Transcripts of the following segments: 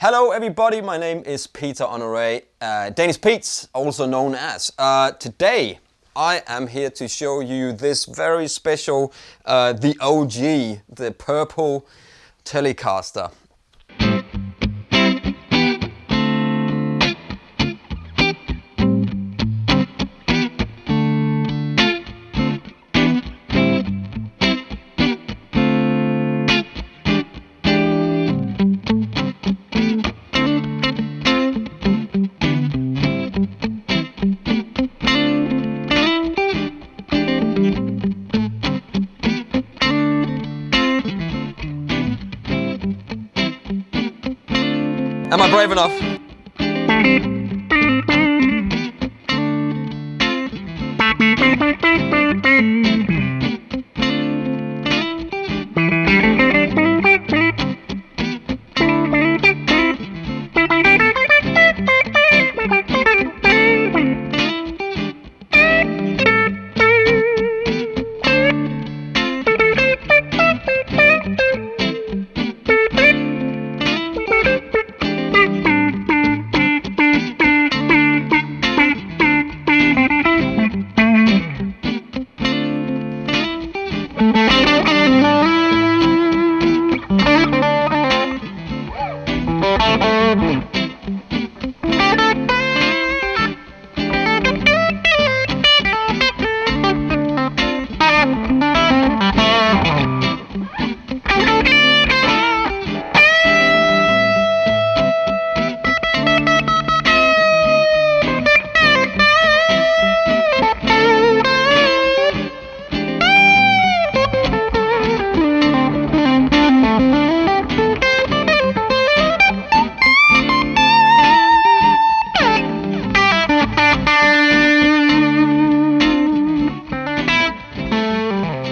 Hello everybody, my name is Peter Honoré, Danish Pete's, also known as. Today I am here to show you this very special, the OG, the purple Telecaster. Am I brave enough?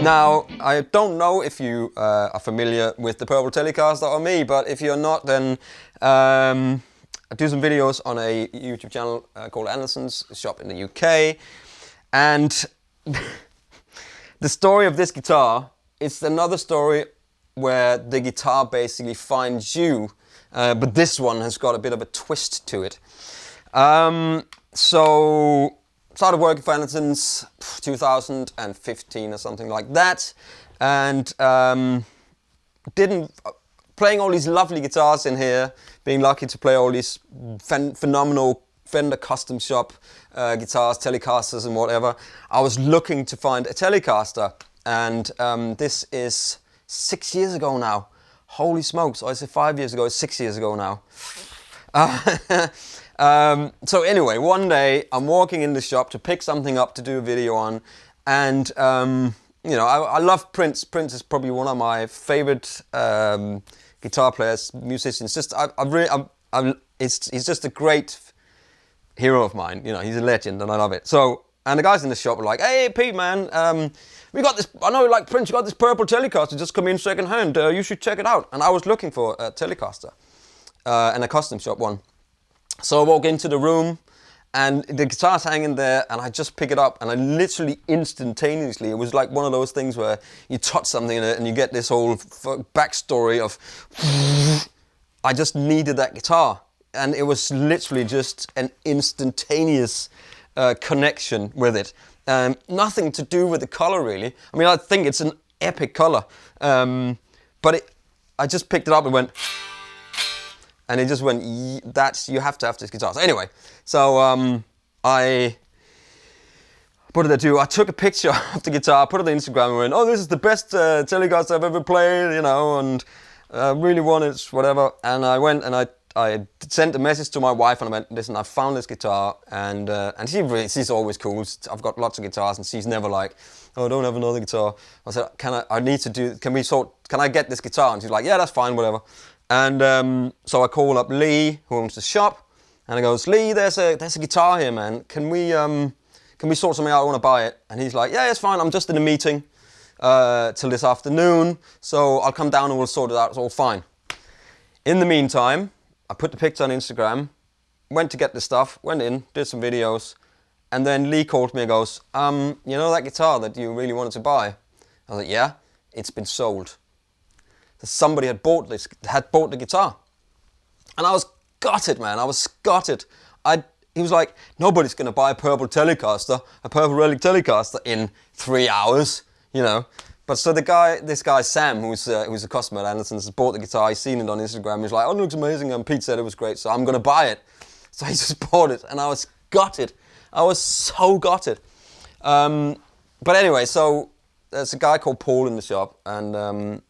Now, I don't know if you are familiar with the purple Telecaster or me, but if you're not, then I do some videos on a YouTube channel called Anderson's Shop in the UK. And the story of this guitar is another story where the guitar basically finds you, but this one has got a bit of a twist to it. So started working for Anderson's 2015 or something like that, and playing all these lovely guitars in here, being lucky to play all these phenomenal Fender custom shop guitars, Telecasters and whatever. I was looking to find a Telecaster, and this is 6 years ago now. Holy smokes, I said 5 years ago, it's 6 years ago now. So anyway, one day I'm walking in the shop to pick something up to do a video on, and you know, I love Prince. Prince is probably one of my favorite guitar players, musicians. He's just a great hero of mine. You know, he's a legend, and I love it. So, and the guys in the shop were like, "Hey, Pete, man, we got this. I know you like Prince. You got this purple Telecaster just come in second hand. You should check it out." And I was looking for a Telecaster and a custom shop one. So I walk into the room, and the guitar's hanging there, and I just pick it up, and I literally instantaneously, it was like one of those things where you touch something in it and you get this whole backstory of, I just needed that guitar. And it was literally just an instantaneous connection with it. Nothing to do with the color really. I mean, I think it's an epic color, but I just picked it up and went, and it just went, you have to have this guitar. So anyway, so I put it there too. I took a picture of the guitar, put it on Instagram, and went, "Oh, this is the best Telecaster I've ever played," you know, and really want it, whatever. And I went and I sent a message to my wife, and I went, "Listen, I found this guitar," and she's always cool. I've got lots of guitars, and she's never like, "Oh, I don't have another guitar." I said, can I get this guitar? And she's like, "Yeah, that's fine, whatever." And so I call up Lee, who owns the shop, and I goes, "Lee, there's a guitar here, man. Can we sort something out? I want to buy it." And he's like, "Yeah, it's fine. I'm just in a meeting till this afternoon, so I'll come down and we'll sort it out. It's all fine." In the meantime, I put the picture on Instagram, went to get the stuff, went in, did some videos, and then Lee called me and goes, "You know that guitar that you really wanted to buy?" I was like, "Yeah, it's been sold." Somebody had bought the guitar. And I was gutted, man. I was gutted. He was like, nobody's going to buy a purple Telecaster, a purple relic Telecaster in 3 hours, you know. But so this guy Sam, who's a customer at Anderson's, bought the guitar. He's seen it on Instagram. He's like, oh, it looks amazing. And Pete said it was great, so I'm going to buy it. So he just bought it, and I was gutted. I was so gutted. But anyway, so there's a guy called Paul in the shop, and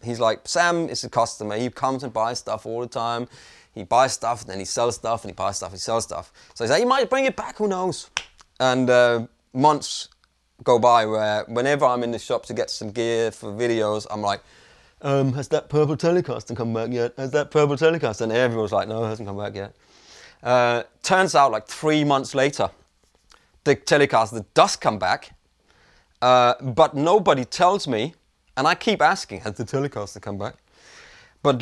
he's like, Sam is a customer. He comes and buys stuff all the time. He buys stuff, and then he sells stuff, and he buys stuff, he sells stuff. So he's like, he might bring it back, who knows? And months go by where whenever I'm in the shop to get some gear for videos, I'm like, has that purple Telecaster come back yet? Has that purple Telecaster? And everyone's like, no, it hasn't come back yet. Turns out like 3 months later, the Telecaster does come back, but nobody tells me, and I keep asking, has the Telecaster come back? But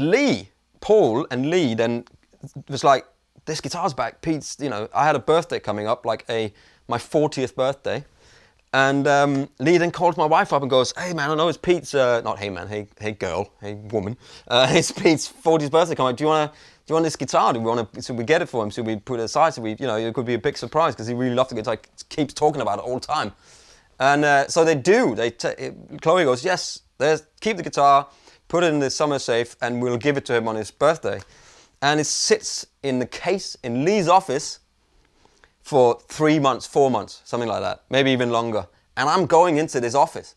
Paul and Lee then was like, this guitar's back. Pete's, you know, I had a birthday coming up, like my 40th birthday. And Lee then calls my wife up and goes, hey man, I know it's Pete's, not hey man, hey girl, hey woman. It's Pete's 40th birthday coming up. Do you want this guitar? Should we get it for him? Should we put it aside? It could be a big surprise because he really loves the guitar. He keeps talking about it all the time. And so they do. Chloe goes, yes, keep the guitar, put it in the summer safe, and we'll give it to him on his birthday. And it sits in the case in Lee's office for 3 months, 4 months, something like that, maybe even longer. And I'm going into this office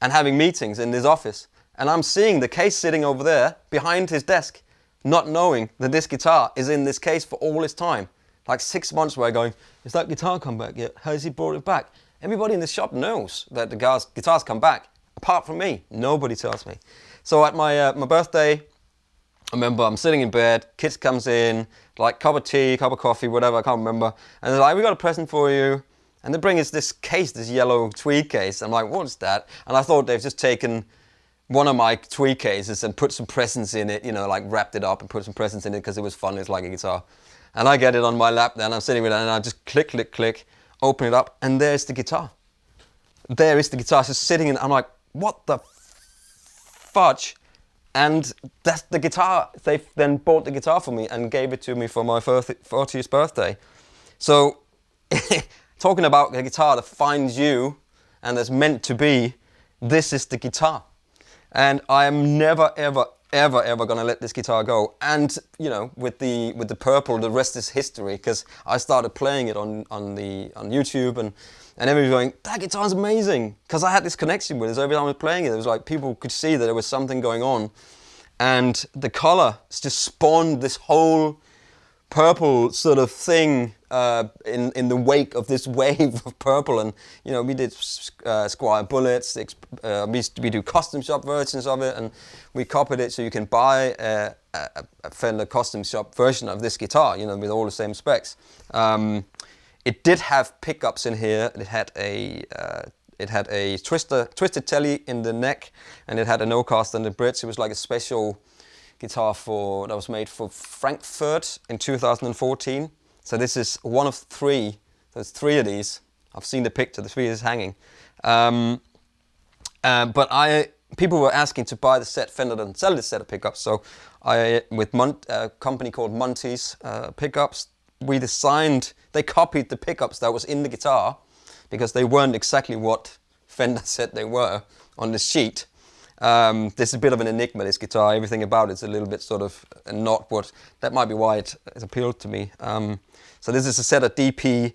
and having meetings in this office, and I'm seeing the case sitting over there behind his desk, not knowing that this guitar is in this case for all this time. Like 6 months where I'm going, has that guitar come back yet? Has he brought it back? Everybody in the shop knows that the guitar's come back. Apart from me, nobody tells me. So at my birthday, I remember I'm sitting in bed, kids comes in, like cup of tea, cup of coffee, whatever, I can't remember. And they're like, we got a present for you. And they bring us this case, this yellow tweed case. I'm like, what's that? And I thought they've just taken one of my tweed cases and put some presents in it, you know, like wrapped it up and put some presents in it because it was fun, it's like a guitar. And I get it on my lap then, I'm sitting with it and I just click, open it up, and there's the guitar. There is the guitar, just sitting in, I'm like, what the fudge? And that's the guitar. They then bought the guitar for me and gave it to me for my 40th birthday. So, talking about a guitar that finds you and that's meant to be, this is the guitar. And I am never, ever gonna let this guitar go. And you know, with the purple, the rest is history. Because I started playing it on YouTube and everybody going, that guitar's amazing. Because I had this connection with it. So every time I was playing it, it was like people could see that there was something going on. And the color just spawned this whole purple sort of thing in the wake of this wave of purple. And you know, we did Squire Bullets, we do custom shop versions of it, and we copied it so you can buy a Fender custom shop version of this guitar, you know, with all the same specs. It did have pickups in here. It had a twisted telly in the neck, and it had a no-cast on the bridge. It was like a special guitar that was made for Frankfurt in 2014. So this is one of three. There's 3 of these. I've seen the picture. The 3 is hanging. But people were asking to buy the set. Fender doesn't sell this set of pickups. So with a company called Monty's pickups, they copied the pickups that was in the guitar because they weren't exactly what Fender said they were on the sheet. This is a bit of an enigma, this guitar. Everything about it's a little bit sort of not what. That might be why it appealed to me. So this is a set of DP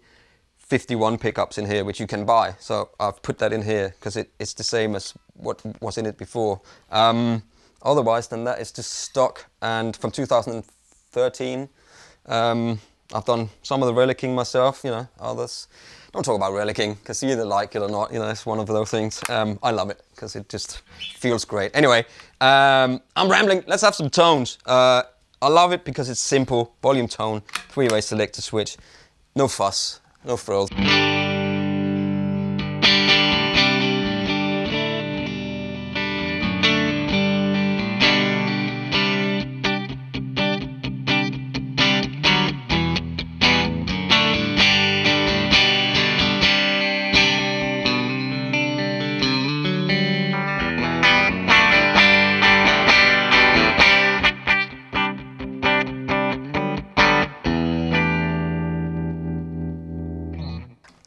51 pickups in here, which you can buy. So I've put that in here because it's the same as what was in it before. Otherwise than that, it's just stock. And from 2013, I've done some of the relicking myself, you know, others. Don't talk about relicking, because you either like it or not, you know, it's one of those things. I love it, because it just feels great. Anyway, I'm rambling, let's have some tones. I love it because it's simple, volume tone, 3-way selector switch, no fuss, no frills.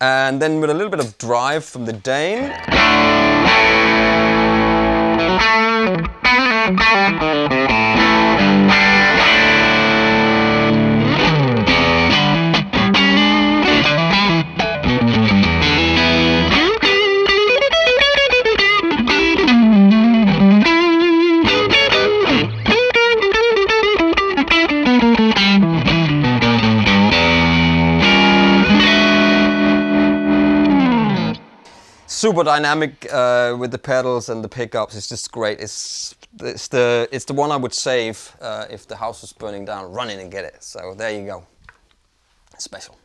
And then with a little bit of drive from the Dane. Super dynamic with the pedals and the pickups. It's just great. It's the one I would save if the house was burning down. Run in and get it. So there you go. Special.